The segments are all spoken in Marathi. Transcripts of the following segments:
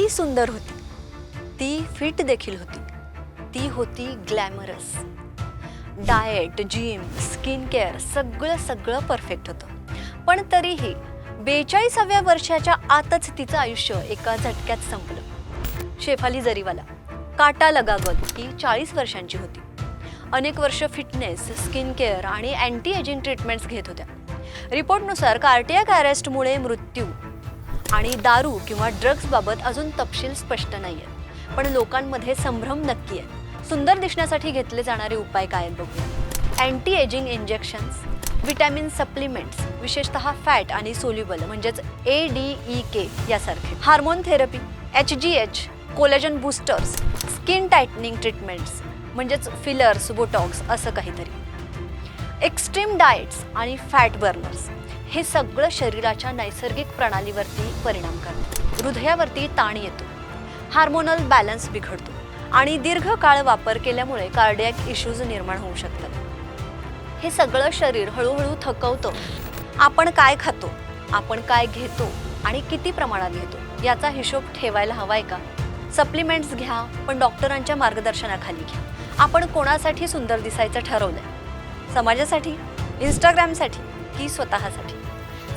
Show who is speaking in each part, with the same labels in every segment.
Speaker 1: ती सुंदर होती, ती फिट देखील होती, ती होती glamorous. Diet, gym, skin care सगळं परफेक्ट होतं. पण तरीही 42व्या वर्षाच्या आतच तिचं आयुष्य एका झटक्यात संपलं. शेफाली जरीवाला काटा लगा गल ही 40 वर्षांची होती. अनेक वर्ष फिटनेस, स्किन केअर आणि अँटी एजिंग ट्रीटमेंट्स घेत होत्या. रिपोर्टनुसार कार्डियाक अरेस्टमुळे मृत्यू आणि दारू किंवा ड्रग्सबाबत अजून तपशील स्पष्ट नाहीये. पण लोकांमध्ये संभ्रम नक्की आहे. सुंदर दिसण्यासाठी घेतले जाणारे उपाय काय आहेत बघूया. Anti ageing injections, vitamin supplements, विशेषतः फॅट आणि सोल्युबल म्हणजेच ADEK यासारखे, hormone therapy, HGH, collagen boosters, skin tightening treatments म्हणजेच फिलर्स, बोटॉक्स असं काहीतरी, एक्स्ट्रीम डाएट्स आणि फॅट बर्नर्स. हे सगळं शरीराच्या नैसर्गिक प्रणालीवरती परिणाम करतं. हृदयावरती ताण येतो, हार्मोनल बॅलन्स बिघडतो आणि दीर्घकाळ वापर केल्यामुळे कार्डियक इश्यूज निर्माण होऊ शकतात. हे सगळं शरीर हळूहळू थकवतं. आपण काय खातो, आपण काय घेतो आणि किती प्रमाणात घेतो याचा हिशोब ठेवायला हवाय का? सप्लिमेंट्स घ्या, पण डॉक्टरांच्या मार्गदर्शनाखाली घ्या. आपण कोणासाठी सुंदर दिसायचं ठरवलंय? समाजासाठी, इंस्टाग्रामसाठी की स्वतःसाठी?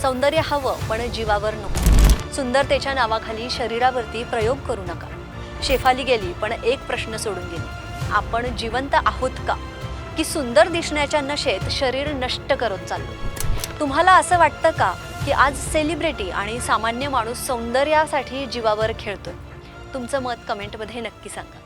Speaker 1: सौंदर्य हवं, पण जीवावर नको. सुंदरतेच्या नावाखाली शरीरावरती प्रयोग करू नका. शेफाली गेली, पण एक प्रश्न सोडून गेली. आपण जिवंत आहोत का, की सुंदर दिसण्याच्या नशेत शरीर नष्ट करत चाललो? तुम्हाला असं वाटतं का की आज सेलिब्रिटी आणि सामान्य माणूस सौंदर्यासाठी जीवावर खेळतोय? तुमचं मत कमेंटमध्ये नक्की सांगा.